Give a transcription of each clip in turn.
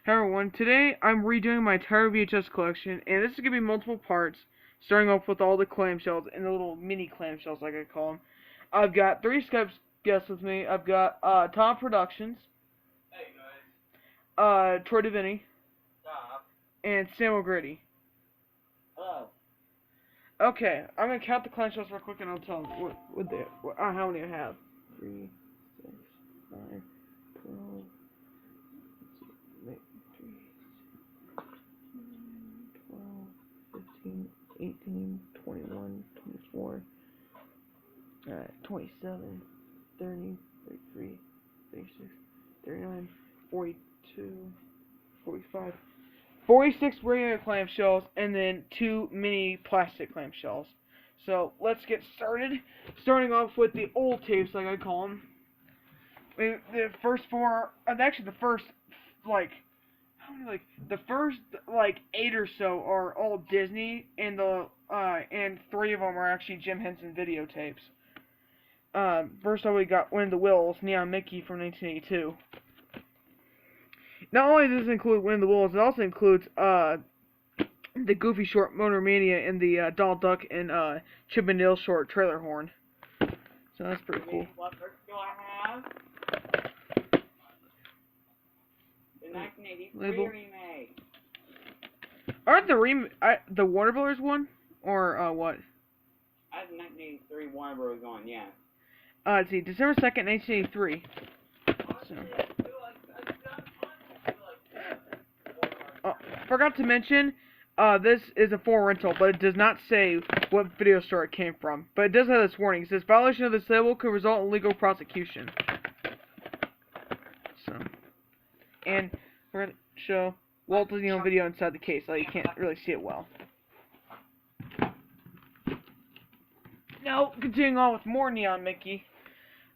Hey everyone, today I'm redoing my entire VHS collection, and this is going to be multiple parts, starting off with all the clamshells, and the little mini clamshells like I call them. I've got 3 Skype guests with me. I've got Tom Productions, Hey guys. Troy Davini, Stop. and Sam O'Grady. Hello. Okay, I'm going to count the clamshells real quick and I'll tell them how many I have. 3, 6, 5, 12, 18, 21, 24, 27, 30, 33, 36, 39, 42, 45, 46 regular clamshells, and then 2 mini plastic clamshells. So let's get started. Starting off with the old tapes, like I call them. The first 4, actually the first, the first 8 or so are all Disney, and and 3 of them are actually Jim Henson videotapes. First off, we got Win the Wills, Neon Mickey from 1982. Not only does it include Win the Wills, it also includes the Goofy short Motor Mania and the Donald Duck and Chip and Dale short Trailer Horn. So that's pretty cool. What verse do I have? The 1983 Label. remake. Aren't the Warner Brothers one? Or what? I have the 1983 Warner Bros. One, yeah. Let's see, December 2nd, 1983. So. Forgot to mention, this is a for rental, but it does not say what video store it came from. But it does have this warning. It says, violation of this label could result in legal prosecution. So. And we're going to show Walt Disney on video inside the case, so you can't really see it well. Now, continuing on with more Neon Mickey,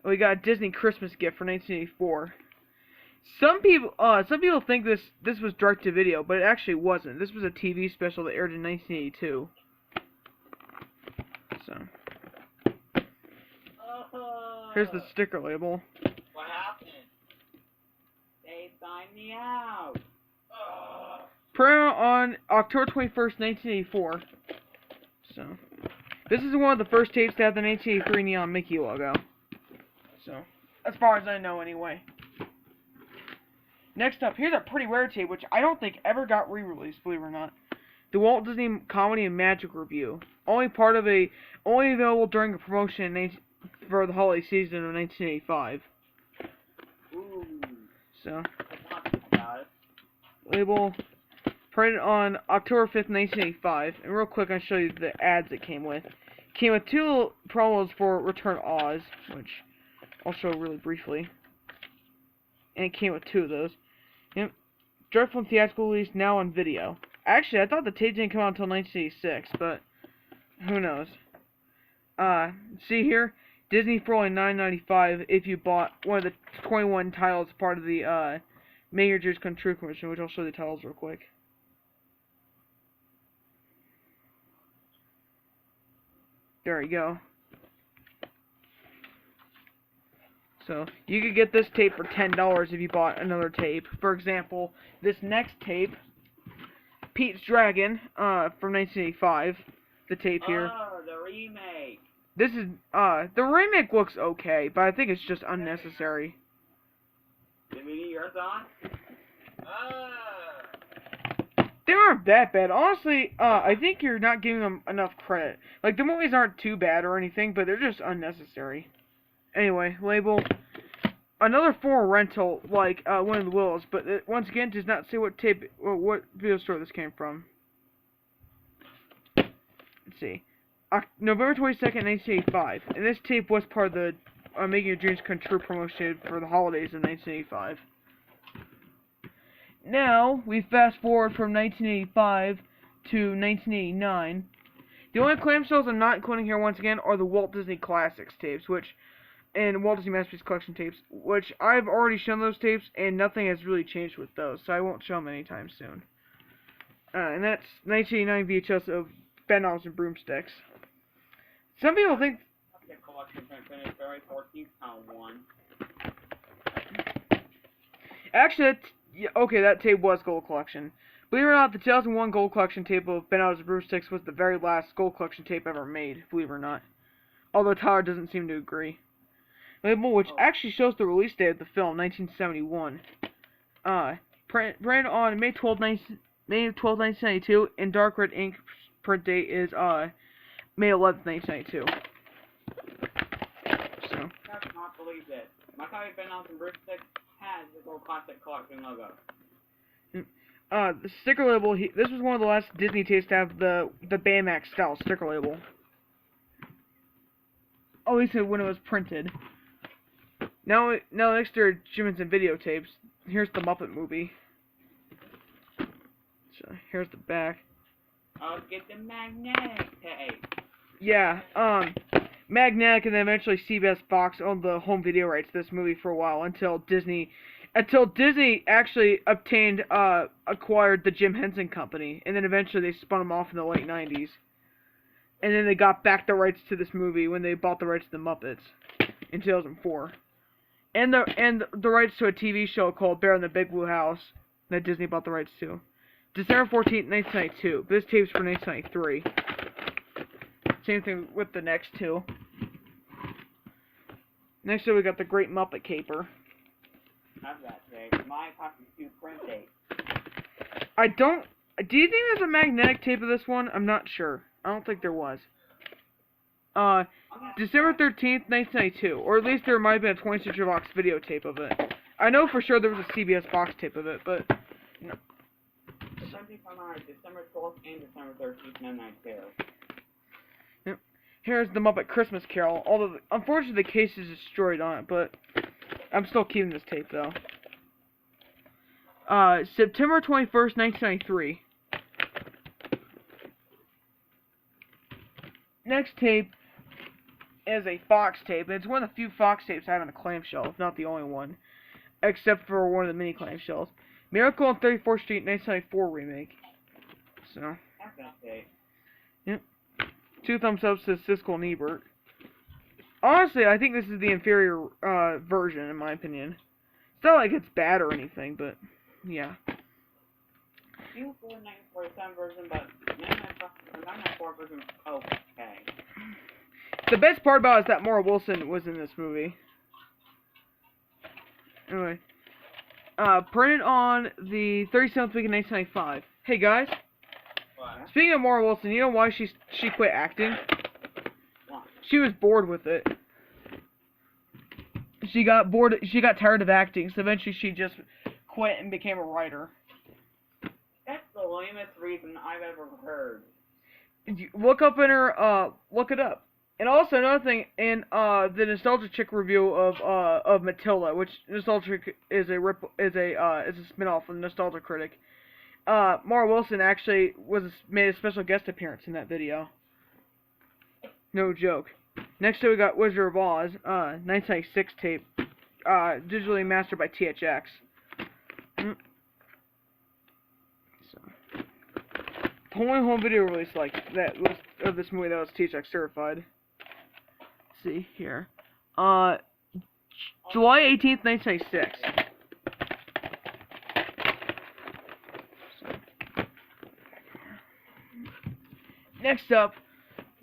we got a Disney Christmas gift for 1984. Some people think this was direct to video, but it actually wasn't. This was a TV special that aired in 1982. So, here's the sticker label. What happened? They signed me out. Printed on October 21st, 1984. So, this is one of the first tapes to have the 1983 Neon Mickey logo. So, as far as I know anyway. Next up, here's a pretty rare tape, which I don't think ever got re-released, believe it or not. The Walt Disney Comedy and Magic Review. Only available during a promotion for the holiday season of 1985. Ooh. So, Got it. label printed on October 5th, 1985. And real quick, I'll show you the ads it came with. It came with 2 promos for Return Oz, which I'll show really briefly. And it came with 2 of those. Yep. Dreadful theatrical release, now on video. Actually, I thought the tape didn't come out until 1986, but who knows. See here, Disney for only $9.95 if you bought one of the 21 titles part of the Make Your Dreams Come True commission, which I'll show the titles real quick. There you go. So, you could get this tape for $10 if you bought another tape. For example, this next tape, Pete's Dragon, from 1985. The tape here. Oh, the remake. This is, the remake looks okay, but I think it's just unnecessary. Did we get yours on? They aren't that bad. Honestly, I think you're not giving them enough credit. Like, the movies aren't too bad or anything, but they're just unnecessary. Anyway, label. Another for rental, like One of the Wills, but it, once again, does not say what tape or what video store this came from. Let's see. November 22nd, 1985. And this tape was part of the Making Your Dreams Come True promotion for the holidays of 1985. Now, we fast forward from 1985 to 1989. The only clamshells I'm not including here once again are the Walt Disney Classics tapes, and Walt Disney Masterpiece Collection tapes, which I've already shown those tapes, and nothing has really changed with those, so I won't show them anytime soon. And that's 1989 VHS of Bedknobs and Broomsticks. Some people think... Collection finished February 14th, count 1. Actually, Yeah, okay, that tape was Gold Collection. Believe it or not, the 2001 Gold Collection tape of Ben Out of Brew Sticks was the very last Gold Collection tape ever made, believe it or not. Although Tyler doesn't seem to agree. Label, which actually shows the release date of the film, 1971. Printed on May 12, 1992, and dark red ink print date is May 11th, 1992. So. I cannot believe this. My copy of Ben Out of Brew Sticks has the Gold Classic Collection logo. The sticker label, this was one of the last Disney tapes to have the Baymax style sticker label. At least when it was printed. Now next to Jim Henson videotapes, here's the Muppet movie. So here's the back. I'll get the magnetic tape. Yeah, Magnetic and then eventually CBS Fox owned the home video rights to this movie for a while until Disney actually acquired the Jim Henson Company, and then eventually they spun them off in the late 90s. And then they got back the rights to this movie when they bought the rights to the Muppets in 2004. And the rights to a TV show called Bear in the Big Blue House that Disney bought the rights to. December 14th, 1992. This tape's for 1993. Same thing with the next two. Next up we got the Great Muppet Caper. How's that tape? My copy is print tape. Do you think there's a magnetic tape of this one? I'm not sure. I don't think there was. December 13th, 1992. Or at least there might have been a 20th Century Fox videotape of it. I know for sure there was a CBS Fox tape of it, but no. December 12th and December 13th, 1992. Yep. Here's the Muppet Christmas Carol. Although, unfortunately, the case is destroyed on it, but I'm still keeping this tape, though. September 21st, 1993. Next tape is a Fox tape. It's one of the few Fox tapes I have in a clamshell, if not the only one. Except for one of the mini clamshells. Miracle on 34th Street, 1994 remake. So. Yep. 2 thumbs up to Siskel and Ebert. Honestly, I think this is the inferior version, in my opinion. It's not like it's bad or anything, but yeah. You for 1947 version, but 1994 version, okay. The best part about it is that Maura Wilson was in this movie. Anyway. Printed on the 37th week of 1995. Hey guys. What? Speaking of Maura Wilson, you know why she quit acting? What? She was bored with it. She got bored. She got tired of acting, so eventually she just quit and became a writer. That's the lamest reason I've ever heard. Look it up. And also another thing, in the Nostalgia Chick review of Matilda, which Nostalgia Chick is a spin-off of Nostalgia Critic. Maura Wilson actually made a special guest appearance in that video. No joke. Next up we got Wizard of Oz, 1996 tape, digitally mastered by THX. So, the only home video release like that was of this movie that was THX certified. Let's see here, July 18th, 1996. Next up,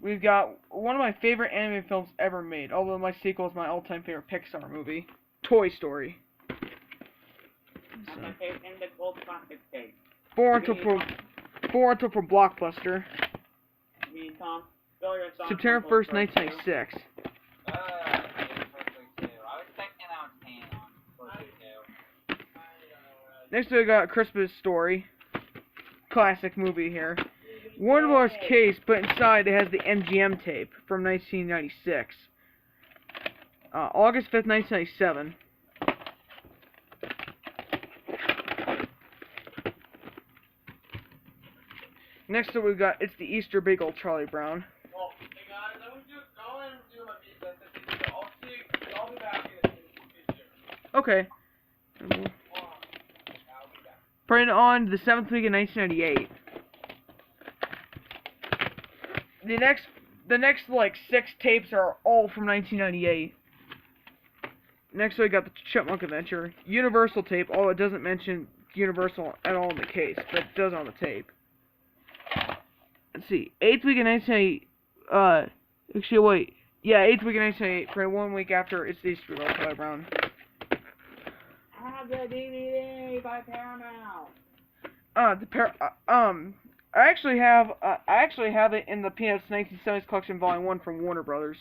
we've got one of my favorite anime films ever made, although my sequel is my all-time favorite Pixar movie, Toy Story. So, In the Gold Classic tape. Born for Blockbuster. Me and Tom. Spell your song. September 1st, 1996. Next we got Christmas Story. Classic movie here. Warner Bros. Case, but inside it has the MGM tape from 1996. August 5th, 1997. Next up we've got It's the Easter Bagel, Charlie Brown. Well, hey guys, I'm just going to do my business. I'll be back in the future. Okay. Printed on the 7th week of 1998. The next like 6 tapes are all from 1998. Next we got the Chipmunk Adventure, Universal tape. Oh, it doesn't mention Universal at all in the case, but it does on the tape. Let's see, 8th week in 1998, actually wait, yeah, 8th week in 1998, for 1 week after its Easter Roll Play Brown. I have the DVD by Paramount. I actually have it in the Peanuts 1970s collection, Volume 1 from Warner Brothers.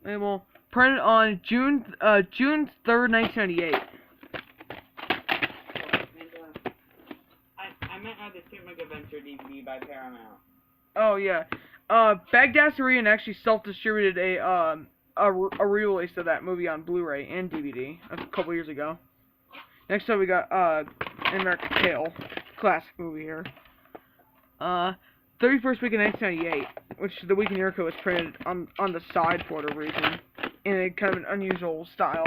Label printed on June 3rd, 1998. I meant the Chipmunk Adventure DVD by Paramount. Oh yeah, Bagdasarian actually self-distributed a re-release of that movie on Blu-ray and DVD a couple years ago. Next up we got American Tail, classic movie here. 31st week in 1998, which the week in Yurko was printed on the side for whatever reason, in a kind of an unusual style.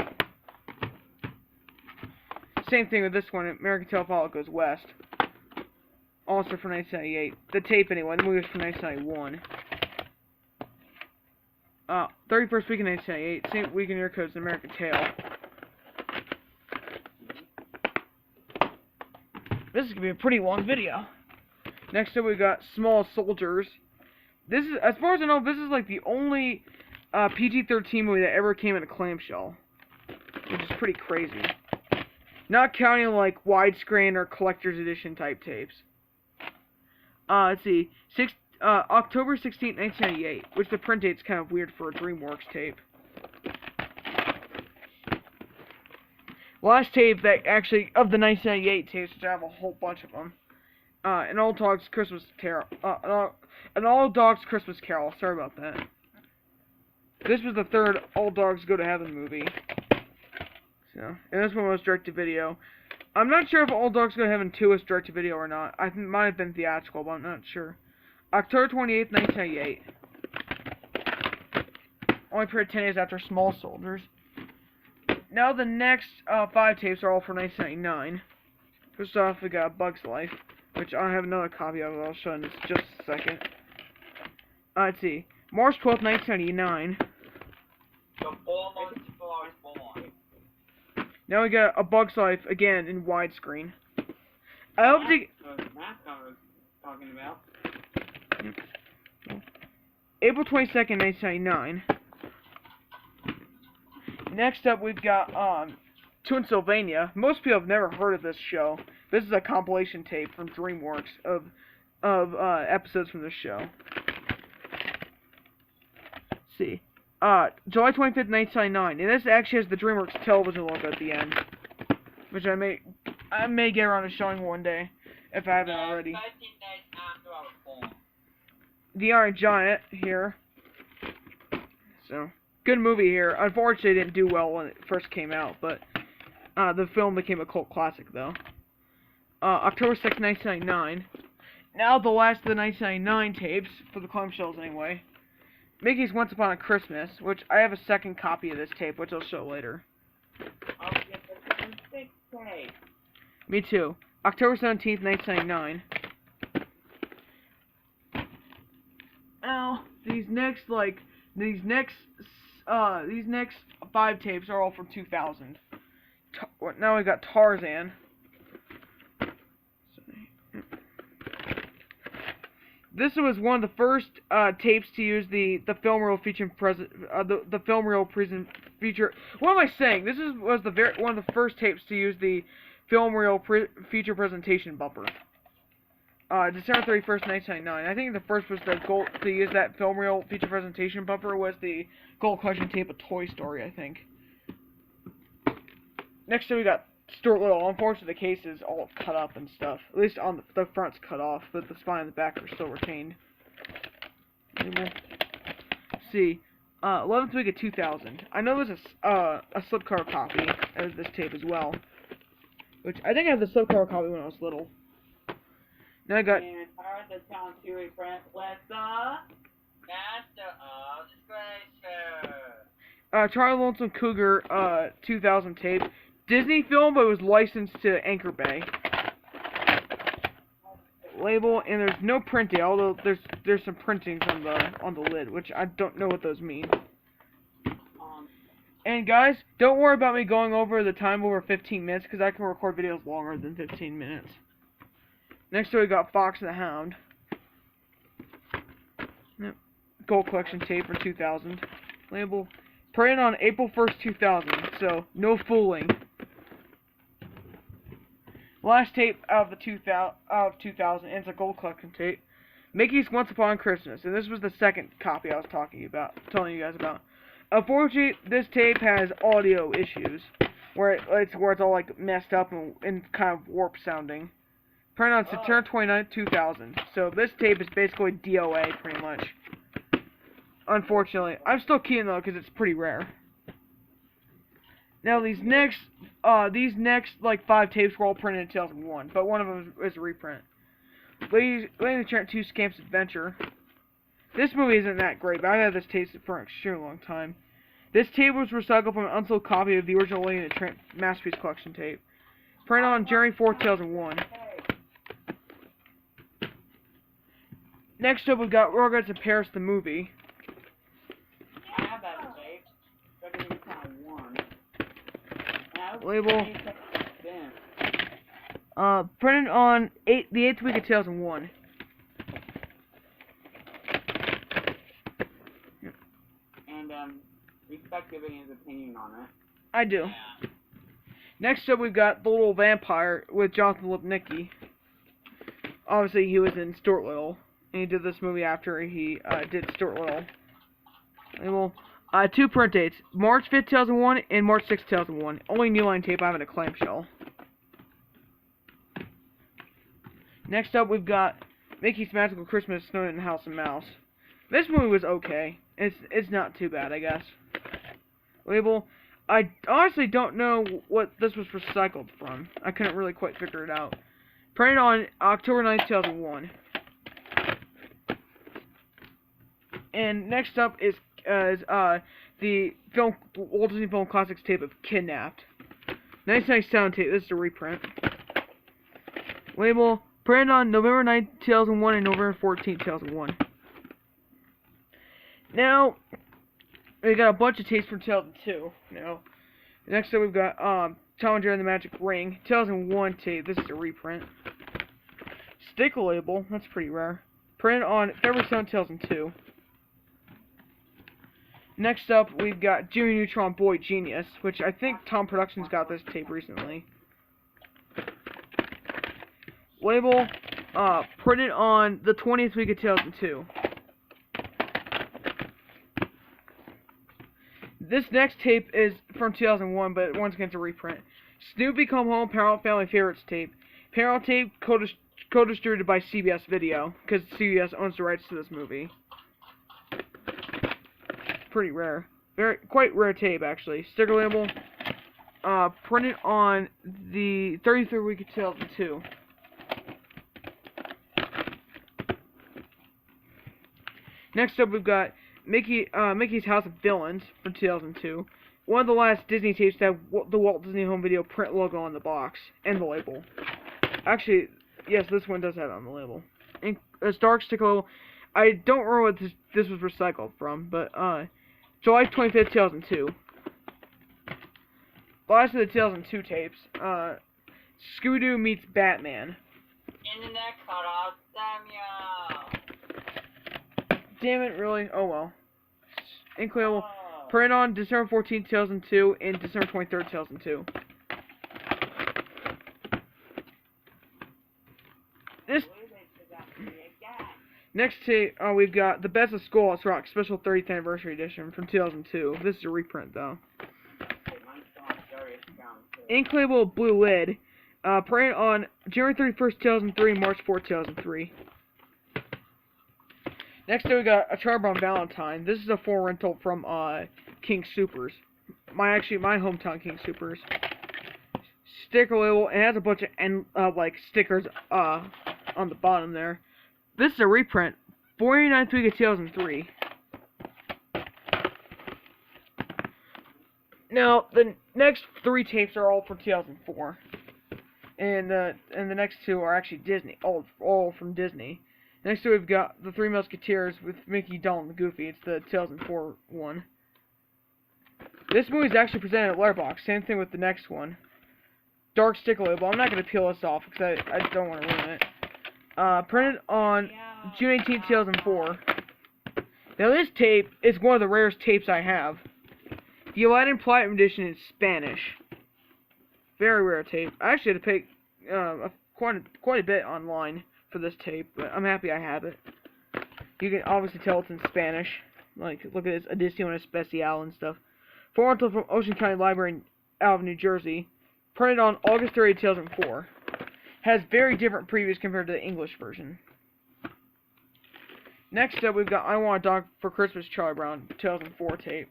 Same thing with this one, American Tail Follow Goes West. Also from 1998. The tape anyway, the movie was from 1991. 31st week in 1998, same week in Yurko as American Tail. This is going to be a pretty long video. Next up we got Small Soldiers. This is, as far as I know, this is like the only PG-13 movie that ever came in a clamshell. Which is pretty crazy. Not counting like widescreen or collector's edition type tapes. Let's see. October 16th, 1998. Which the print date's kind of weird for a DreamWorks tape. Last tape that actually, of the 1998 tapes, which I have a whole bunch of them. An Old Dog's Christmas Carol. An Old Dog's Christmas Carol. Sorry about that. This was the third Old Dogs Go to Heaven movie. So, and this one was direct-to-video. I'm not sure if Old Dogs Go to Heaven 2 was direct-to-video or not. I think it might have been theatrical, but I'm not sure. October 28th, 1998. Only printed 10 days after Small Soldiers. Now the next 5 tapes are all for 1999. First off, we got Bug's Life, which I have another copy of. I'll show in just a second. Let's see. March 12th, 1999. So 4 months before I was born. Now we got A Bug's Life again in widescreen. I hope to. Mask I was talking about. April 22nd, 1999. Next up, we've got Toonsylvania. Most people have never heard of this show. This is a compilation tape from DreamWorks of episodes from this show. Let's see. July 25th, 1999. And this actually has the DreamWorks television logo at the end. Which I may get around to showing one day, if I haven't already. 13 days after I was born. The Iron Giant here. So, good movie here. Unfortunately, it didn't do well when it first came out, but the film became a cult classic, though. October 6th, 1999. Now the last of the 1999 tapes, for the Clamshells anyway. Mickey's Once Upon a Christmas, which I have a second copy of this tape, which I'll show later. I'll get the 6 tape. Me too. October 17th, 1999. Now, these next 5 tapes are all from 2000. Now we got Tarzan. This was one of the first tapes to use the film reel feature the film reel feature. What am I saying? This was one of the first tapes to use the film reel feature presentation bumper. December 31st, 1999. I think the first was the gold to use that film reel feature presentation bumper was the gold collection tape of Toy Story, I think. Next up we got Stuart Little. Unfortunately, the case is all cut up and stuff. At least on the front's cut off, but the spine and the back are still retained. Let's see. 11th week of 2000. I know there's a slipcover copy of this tape as well. Which, I think I have the slipcover copy when I was little. Now I got... And I heard the town to reprint with the Master of Disgrace. Charlie Lonesome Cougar 2000 tape. Disney film, but it was licensed to Anchor Bay. Label, and there's no printing, although there's some printings on the lid, which I don't know what those mean. And guys, don't worry about me going over the time over 15 minutes, because I can record videos longer than 15 minutes. Next we got Fox and the Hound. Yep. Gold collection tape for 2000. Label printed on April 1st, 2000, so no fooling. Last tape out of 2000, and it's a gold collection tape. Mickey's Once Upon Christmas, and this was the second copy I was telling you guys about. Unfortunately, this tape has audio issues, where it's all like messed up and kind of warped sounding. Printed on September 29th, 2000. So this tape is basically DOA, pretty much. Unfortunately, I'm still keeping though because it's pretty rare. Now these next like 5 tapes were all printed in 2001, but one of them is a reprint. Ladies and Gentlemen 2 Scamp's Adventure. This movie isn't that great, but I've had this tape for an extremely long time. This tape was recycled from an unsold copy of the original Lady and the Tramp Masterpiece Collection tape. Printed on January 4th, 2001. Next up, we've got Rugrats in Paris, the movie. I have that tape. But it's kind of warm. Label. Printed on the 8th week of 2001. And, respect giving his opinion on it. I do. Yeah. Next up, we've got The Little Vampire with Jonathan Lipnicki. Obviously, he was in Stuart Little, and he did this movie after he did Stuart Little. Label. 2 print dates, March 5th, 2001 and March 6th, 2001. Only New Line tape I have in a clamshell. Next up, we've got Mickey's Magical Christmas, Snowed in House and Mouse. This movie was okay. It's not too bad, I guess. Label. I honestly don't know what this was recycled from. I couldn't really quite figure it out. Printed on October 9th, 2001. And next up is the Walt Disney Film Classics tape of Kidnapped. 1997 tape. This is a reprint. Label. Printed on November 9th, 2001 and November 14th, 2001. Now, we got a bunch of tapes from 2002. Now, next up we've got Tom and Jerry and the Magic Ring, 2001 tape. This is a reprint. Sticker label. That's pretty rare. Printed on February 7th, 2002. Next up, we've got Jimmy Neutron Boy Genius, which I think Tom Productions got this tape recently. Label, printed on the 20th week of 2002. This next tape is from 2001, but once again it's a reprint. Snoopy Come Home, Paramount Family Favorites tape. Paramount tape co-distributed by CBS Video, because CBS owns the rights to this movie. Pretty rare. Quite rare tape, actually. Sticker label, printed on the 33rd week of 2002. Next up, we've got Mickey's House of Villains from 2002. One of the last Disney tapes that have the Walt Disney Home Video print logo on the box and the label. Actually, yes, this one does have it on the label. And a dark sticker label. I don't remember what this was recycled from, but July 25th, 2002. Last of the 2002 tapes. Scooby-Doo meets Batman. Internet cut off Samuel. Damn it, really? Oh well. Incredible. Printed on December 14th, 2002 and December 23rd, 2002. Next we've got The Best of Schoolhouse Rock Special 30th Anniversary Edition from 2002. This is a reprint though. Ink label blue lid. Printed on January 31st, 2003 and March 4th, 2003. Next we got A Charm on Valentine. This is a full rental from King Soopers. My hometown King Soopers. Sticker label. It has a bunch of like stickers on the bottom there. This is a reprint. 49th week of 2003. Now the next 3 tapes are all from 2004, and the next 2 are actually Disney, all from Disney. Next to we've got The Three Musketeers with Mickey, Donald, and Goofy. It's the 2004 one. This movie is actually presented at Letterboxd. Same thing with the next one. Dark sticker label. I'm not going to peel this off because I don't want to ruin it. Printed on June 18, 2004. Now this tape is one of the rarest tapes I have. The Aladdin Platinum Edition is Spanish. Very rare tape. I actually had to pay quite a bit online for this tape, but I'm happy I have it. You can obviously tell it's in Spanish. Like, look at this Edición Especial and stuff. Rental from Ocean County Library out of New Jersey. Printed on August 30, 2004. Has very different previews compared to the English version. Next up, we've got I Want a Dog for Christmas, Charlie Brown, 2004 tape.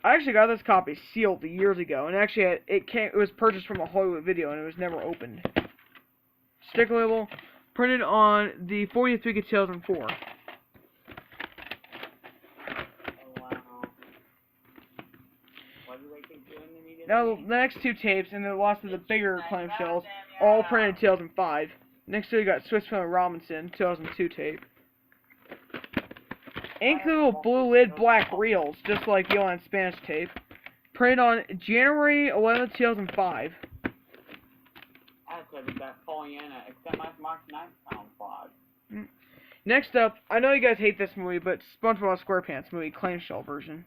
I actually got this copy sealed years ago, and actually it was purchased from a Hollywood Video, and it was never opened. Sticker label, printed on the 40th week of 2004. Now, the next two tapes, and the last of the bigger clamshells, all printed in 2005. Next we got Swiss Family Robinson, 2002 tape. Includable blue lid black reels, just like the on Spanish tape. Printed on January 11, 2005. Next up, I know you guys hate this movie, but SpongeBob SquarePants movie, clamshell version.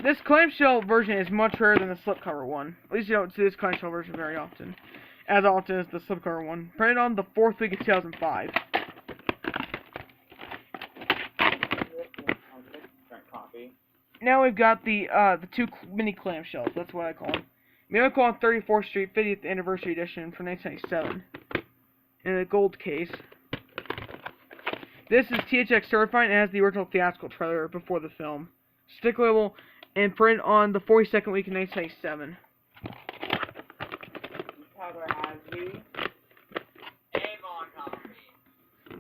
This clamshell version is much rarer than the slipcover one. At least you don't see this clamshell version very often. As often as the slipcover one. Printed on the 4th week of 2005. Now we've got the two mini clamshells. That's what I call them. Miracle on 34th Street 50th Anniversary Edition from 1997. In a gold case. This is THX certified and has the original theatrical trailer before the film. Stick label and printed on the 42nd week in 1997.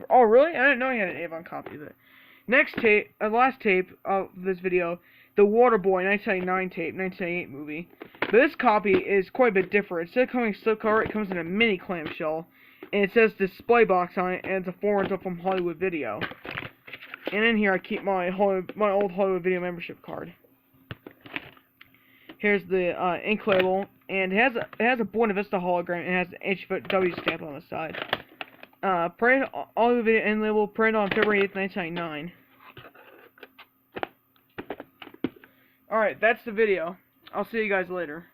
Oh, really? I didn't know he had an Avon copy of it. Next tape, last tape of this video, the Waterboy 1999 tape, 1998 movie. But this copy is quite a bit different. Instead of coming slipcover, it comes in a mini clamshell, and it says display box on it, and it's a 4 rental from Hollywood Video. And in here, I keep my old Hollywood Video membership card. Here's the ink label, and it has a Buena Vista hologram, and it has the HW stamp on the side. Printed all the video end label, printed on February 8th, 1999. Alright, that's the video. I'll see you guys later.